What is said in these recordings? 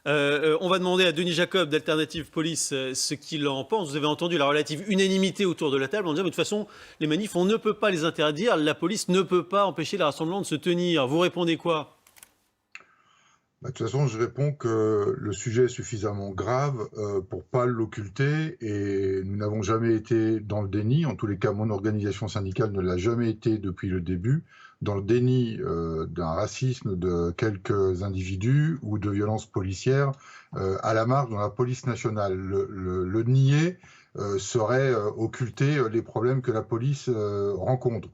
On va demander à Denis Jacob d'Alternative Police ce qu'il en pense. Vous avez entendu la relative unanimité autour de la table en disant, mais de toute façon, les manifs, on ne peut pas les interdire, la police ne peut pas empêcher les rassemblements de se tenir. Vous répondez quoi? Bah, de toute façon, je réponds que le sujet est suffisamment grave pour pas l'occulter et nous n'avons jamais été dans le déni. En tous les cas, mon organisation syndicale ne l'a jamais été depuis le début, dans le déni d'un racisme de quelques individus ou de violences policières à la marge dans la police nationale. Le nier serait occulter les problèmes que la police rencontre.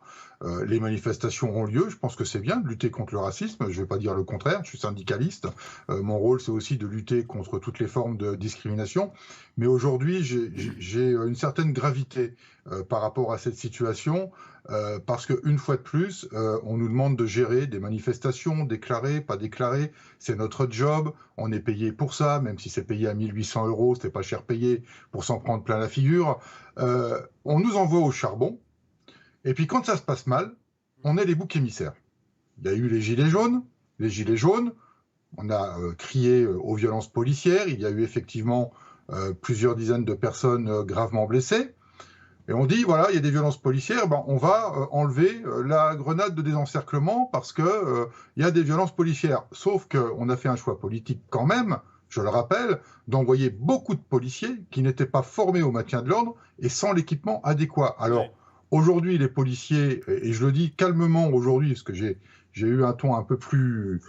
Les manifestations ont lieu, je pense que c'est bien de lutter contre le racisme, je ne vais pas dire le contraire, je suis syndicaliste, mon rôle c'est aussi de lutter contre toutes les formes de discrimination, mais aujourd'hui j'ai une certaine gravité par rapport à cette situation, parce qu'une fois de plus, on nous demande de gérer des manifestations, déclarées, pas déclarées, c'est notre job, on est payé pour ça, même si c'est payé à 1800 €, c'était pas cher payé pour s'en prendre plein la figure, on nous envoie au charbon. Et puis quand ça se passe mal, on est les boucs émissaires. Il y a eu les gilets jaunes. Les gilets jaunes, on a crié aux violences policières. Il y a eu effectivement plusieurs dizaines de personnes gravement blessées. Et on dit, voilà, il y a des violences policières, ben, on va enlever la grenade de désencerclement parce que il y a des violences policières. Sauf qu'on a fait un choix politique quand même, je le rappelle, d'envoyer beaucoup de policiers qui n'étaient pas formés au maintien de l'ordre et sans l'équipement adéquat. Alors, aujourd'hui, les policiers, et je le dis calmement aujourd'hui, parce que j'ai eu un ton un peu plus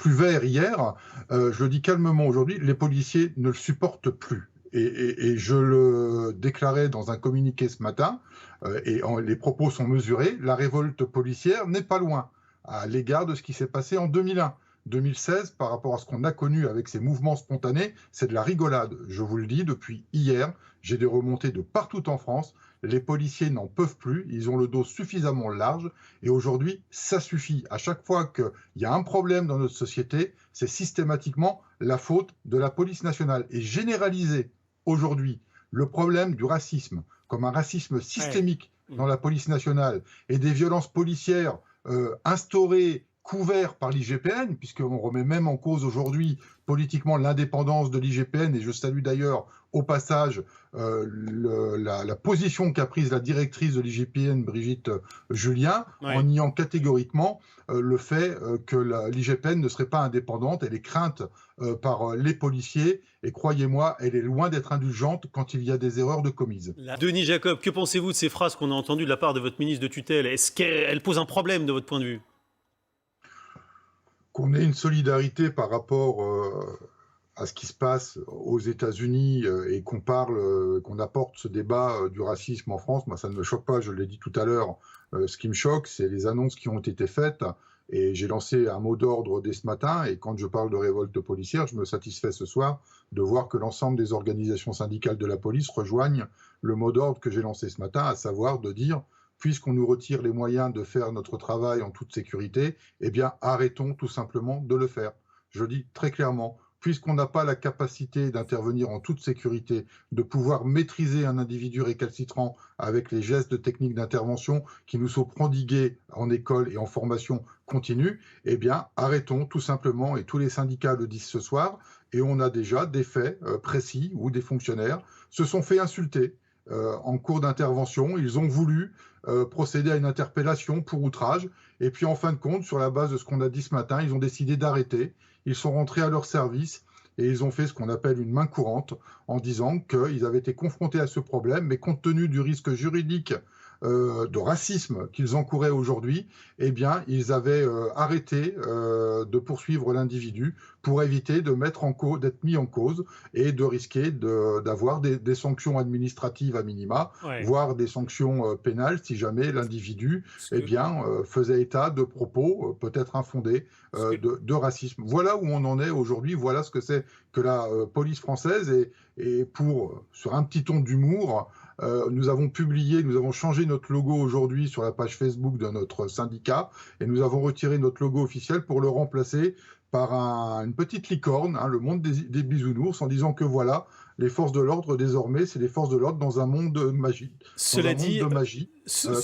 vert hier, je le dis calmement aujourd'hui, les policiers ne le supportent plus. Et je le déclarais dans un communiqué ce matin, les propos sont mesurés, la révolte policière n'est pas loin à l'égard de ce qui s'est passé en 2001. 2016, par rapport à ce qu'on a connu avec ces mouvements spontanés, c'est de la rigolade. Je vous le dis, depuis hier, j'ai des remontées de partout en France. Les policiers n'en peuvent plus, ils ont le dos suffisamment large et aujourd'hui, ça suffit. À chaque fois qu'il y a un problème dans notre société, c'est systématiquement la faute de la police nationale. Et généraliser aujourd'hui le problème du racisme comme un racisme systémique dans la police nationale et des violences policières instaurées, couvertes par l'IGPN, puisqu'on remet même en cause aujourd'hui politiquement l'indépendance de l'IGPN, et je salue d'ailleurs au passage la position qu'a prise la directrice de l'IGPN, Brigitte Julien, en niant catégoriquement le fait que l'IGPN ne serait pas indépendante. Elle est crainte par les policiers, et croyez-moi, elle est loin d'être indulgente quand il y a des erreurs de commises. Denis Jacob, que pensez-vous de ces phrases qu'on a entendues de la part de votre ministre de tutelle? Est-ce qu'elles posent un problème de votre point de vue? Qu'on ait une solidarité par rapport à ce qui se passe aux États-Unis et qu'on parle, qu'on apporte ce débat du racisme en France, moi ça ne me choque pas, je l'ai dit tout à l'heure. Ce qui me choque, c'est les annonces qui ont été faites, et j'ai lancé un mot d'ordre dès ce matin, et quand je parle de révolte policière, je me satisfais ce soir de voir que l'ensemble des organisations syndicales de la police rejoignent le mot d'ordre que j'ai lancé ce matin, à savoir de dire: puisqu'on nous retire les moyens de faire notre travail en toute sécurité, eh bien arrêtons tout simplement de le faire. Je dis très clairement, puisqu'on n'a pas la capacité d'intervenir en toute sécurité, de pouvoir maîtriser un individu récalcitrant avec les gestes de techniques d'intervention qui nous sont prodigués en école et en formation continue, eh bien arrêtons tout simplement, et tous les syndicats le disent ce soir, et on a déjà des faits précis où des fonctionnaires se sont fait insulter en cours d'intervention. Ils ont voulu procéder à une interpellation pour outrage, et puis en fin de compte, sur la base de ce qu'on a dit ce matin, ils ont décidé d'arrêter. Ils sont rentrés à leur service et ils ont fait ce qu'on appelle une main courante en disant qu'ils avaient été confrontés à ce problème, mais compte tenu du risque juridique de racisme qu'ils encouraient aujourd'hui, eh bien, ils avaient arrêté de poursuivre l'individu pour éviter de d'être mis en cause et de risquer d'avoir des sanctions administratives à minima, voire des sanctions pénales si jamais l'individu faisait état de propos peut-être infondés de racisme. Voilà où on en est aujourd'hui, voilà ce que c'est que la police française, et sur un petit ton d'humour, nous avons changé notre logo aujourd'hui sur la page Facebook de notre syndicat, et nous avons retiré notre logo officiel pour le remplacer par une petite licorne, le monde des bisounours, en disant que voilà, les forces de l'ordre désormais, c'est les forces de l'ordre dans un monde de magie.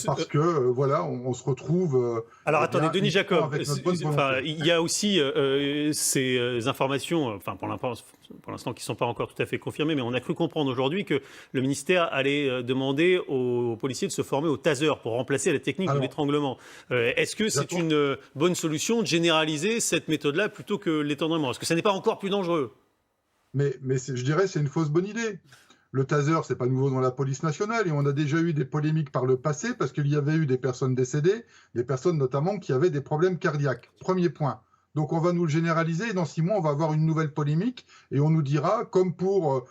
parce que voilà, on se retrouve Alors eh attendez, bien, Denis uniquement Jacob, avec notre bonne volonté. il y a aussi ces informations, enfin pour l'instant qui ne sont pas encore tout à fait confirmées, mais on a cru comprendre aujourd'hui que le ministère allait demander aux policiers de se former au taser pour remplacer la technique de Alors, l'étranglement. Est-ce que c'est j'attends- une bonne solution de généraliser cette méthode-là plutôt que l'étranglement? Est-ce que ça n'est pas encore plus dangereux? mais je dirais c'est une fausse bonne idée. Le taser, c'est pas nouveau dans la police nationale et on a déjà eu des polémiques par le passé parce qu'il y avait eu des personnes décédées, des personnes notamment qui avaient des problèmes cardiaques. Premier point. Donc on va nous le généraliser et dans 6 mois, on va avoir une nouvelle polémique et on nous dira, comme pour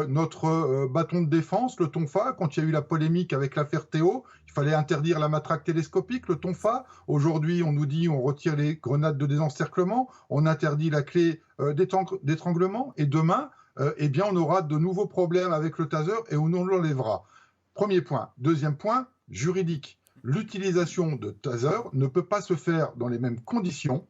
notre bâton de défense, le tonfa, quand il y a eu la polémique avec l'affaire Théo, il fallait interdire la matraque télescopique, le tonfa. Aujourd'hui, on nous dit on retire les grenades de désencerclement, on interdit la clé d'étranglement et demain, eh bien, on aura de nouveaux problèmes avec le taser et on l'enlèvera. Premier point. Deuxième point, juridique. L'utilisation de taser ne peut pas se faire dans les mêmes conditions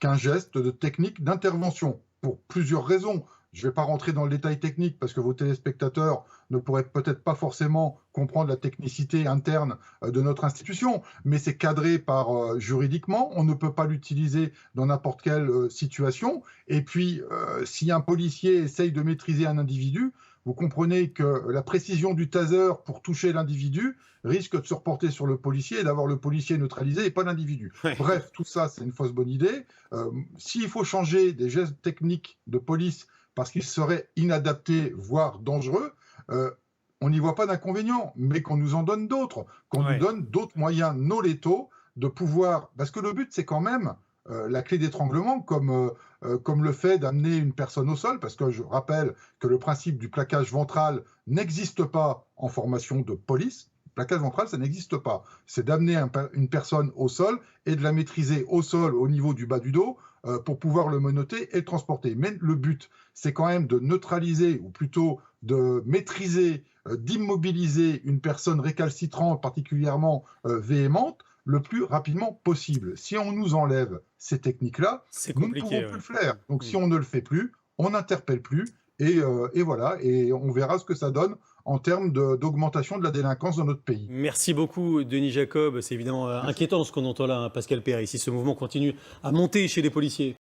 qu'un geste de technique d'intervention, pour plusieurs raisons. Je ne vais pas rentrer dans le détail technique parce que vos téléspectateurs ne pourraient peut-être pas forcément comprendre la technicité interne de notre institution, mais c'est cadré par juridiquement, on ne peut pas l'utiliser dans n'importe quelle situation. Et puis, si un policier essaye de maîtriser un individu, vous comprenez que la précision du taser pour toucher l'individu risque de se reporter sur le policier et d'avoir le policier neutralisé et pas l'individu. Ouais. Bref, tout ça, c'est une fausse bonne idée. S'il faut changer des gestes techniques de police parce qu'ils seraient inadaptés, voire dangereux, on n'y voit pas d'inconvénient, mais qu'on nous en donne d'autres, qu'on nous donne d'autres moyens non létaux de pouvoir... Parce que le but, c'est quand même la clé d'étranglement, comme le fait d'amener une personne au sol, parce que je rappelle que le principe du plaquage ventral n'existe pas en formation de police. Plaquage ventral, ça n'existe pas. C'est d'amener une personne au sol et de la maîtriser au sol, au niveau du bas du dos, pour pouvoir le menotter et le transporter. Mais le but, c'est quand même de neutraliser, ou plutôt de maîtriser, d'immobiliser une personne récalcitrante, particulièrement véhémente, le plus rapidement possible. Si on nous enlève ces techniques-là, nous ne pouvons plus le faire. Donc si on ne le fait plus, on n'interpelle plus, et voilà, et on verra ce que ça donne en termes d'augmentation de la délinquance dans notre pays. Merci beaucoup, Denis Jacob. C'est évidemment inquiétant ce qu'on entend là, Pascal Perry, si ce mouvement continue à monter chez les policiers.